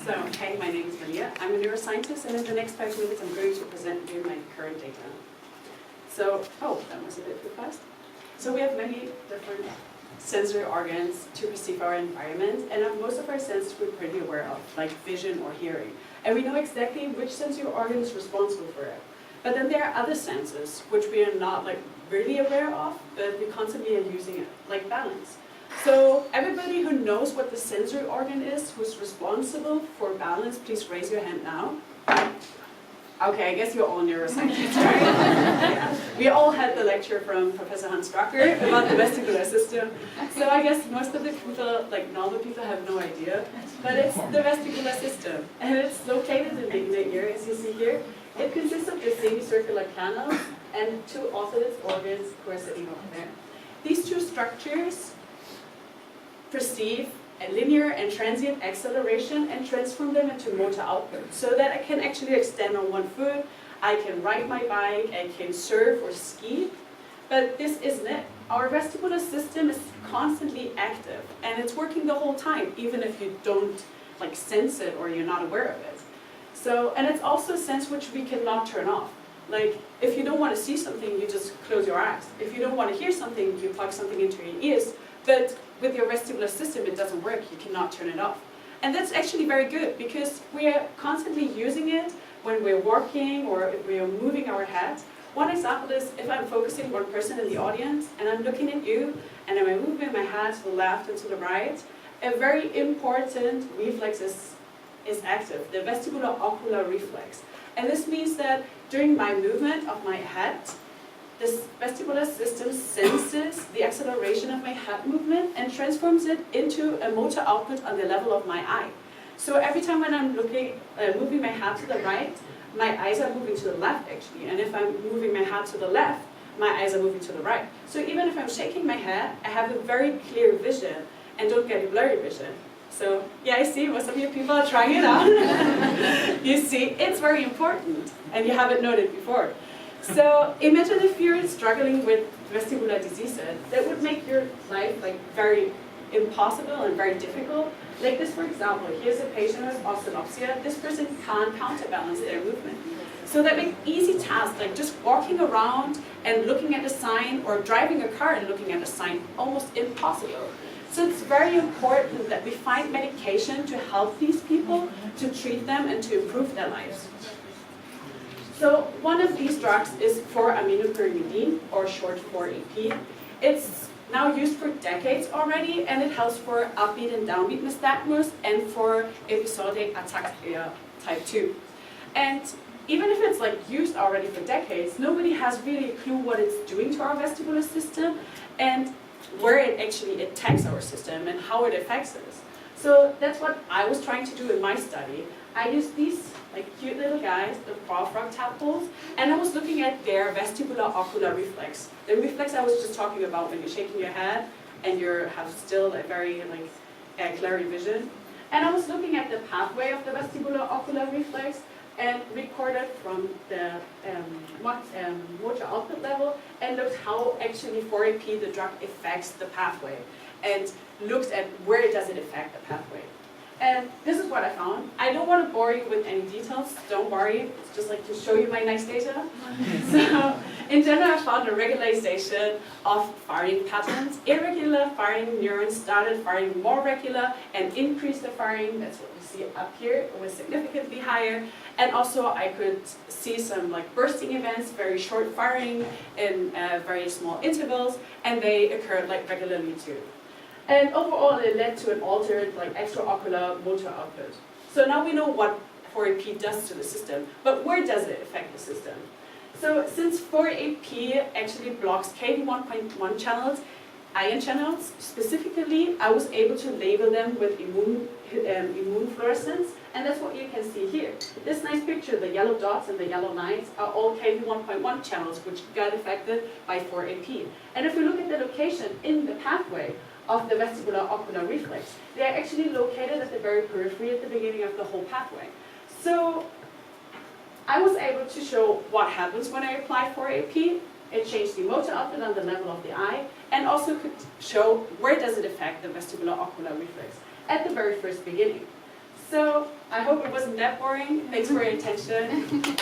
So, hey, my name is Maria. I'm a neuroscientist, and in the next 5 minutes I'm going to present you my current data. So, oh, that was a bit too fast. So we have many different sensory organs to perceive our environment, and most of our senses we're pretty aware of, like vision or hearing. And we know exactly which sensory organ is responsible for it. But then there are other senses which we are not really aware of, but we constantly are using it, like balance. So everybody who knows what the sensory organ is, who's responsible for balance, please raise your hand now. Okay, I guess you're all neuroscientists, right? Yeah. We all had the lecture from Professor Hans Drucker about the vestibular system. So I guess most of the people, like normal people, have no idea. But it's the vestibular system. And it's located in the ear, as you see here. It consists of the semicircular canals and two oscillate organs who are sitting over there. These two structures perceive a linear and transient acceleration and transform them into motor output, so that I can actually extend on one foot, I can ride my bike, I can surf or ski. But this isn't it. Our vestibular system is constantly active, and it's working the whole time, even if you don't sense it or you're not aware of it. So, and it's also a sense which we cannot turn off. Like, if you don't want to see something, you just close your eyes. If you don't want to hear something, you plug something into your ears. But with your vestibular system, it doesn't work. You cannot turn it off. And that's actually very good, because we are constantly using it when we're working or if we are moving our head. One example is if I'm focusing one person in the audience and I'm looking at you and I'm moving my head to the left and to the right, a very important reflex is active, the vestibulo-ocular reflex. And this means that during my movement of my head, this vestibular system senses the acceleration of my head movement and transforms it into a motor output on the level of my eye. So every time when I'm moving my head to the right, my eyes are moving to the left actually. And if I'm moving my head to the left, my eyes are moving to the right. So even if I'm shaking my head, I have a very clear vision and don't get a blurry vision. So yeah, I see most of you people are trying it out. You see, it's very important and you haven't noted before. So imagine if you're struggling with vestibular diseases, that would make your life very impossible and very difficult. Like this, for example, here's a patient who has oscillopsia. This person can't counterbalance their movement. So that makes easy tasks like just walking around and looking at a sign or driving a car and looking at a sign almost impossible. So it's very important that we find medication to help these people, to treat them and to improve their lives. So one of these drugs is 4-aminopyrimidine, or short 4-AP. It's now used for decades already, and it helps for upbeat and downbeat nystagmus and for episodic ataxia type 2. And even if it's used already for decades, nobody has really a clue what it's doing to our vestibular system and where it actually attacks our system and how it affects us. So that's what I was trying to do in my study. I used these cute little guys, the frog tadpoles, and I was looking at their vestibulo-ocular reflex. The reflex I was just talking about when you're shaking your head and you have still a very clear vision. And I was looking at the pathway of the vestibulo-ocular reflex and recorded from the motor output level and looked how actually 4-AP, the drug, affects the pathway and looked at where does it affect the pathway. And this is what I found. I don't want to bore you with any details, don't worry, it's just to show you my nice data. So, in general, I found a regularization of firing patterns. Irregular firing neurons started firing more regular and increased the firing, that's what you see up here, it was significantly higher. And also I could see some bursting events, very short firing in very small intervals, and they occurred regularly too. And overall, it led to an altered extraocular motor output. So now we know what 4-AP does to the system, but where does it affect the system? So since 4-AP actually blocks Kv1.1 channels, ion channels specifically, I was able to label them with immune fluorescence, and that's what you can see here. This nice picture, the yellow dots and the yellow lines are all Kv1.1 channels which got affected by 4-AP. And if we look at the location in the pathway of the vestibulo-ocular reflex, they are actually located at the very periphery at the beginning of the whole pathway. So I was able to show what happens when I apply 4-AP. It changed the motor output on the level of the eye, and also could show where does it affect the vestibulo-ocular reflex at the very first beginning. So I hope it wasn't that boring. Thanks for your attention.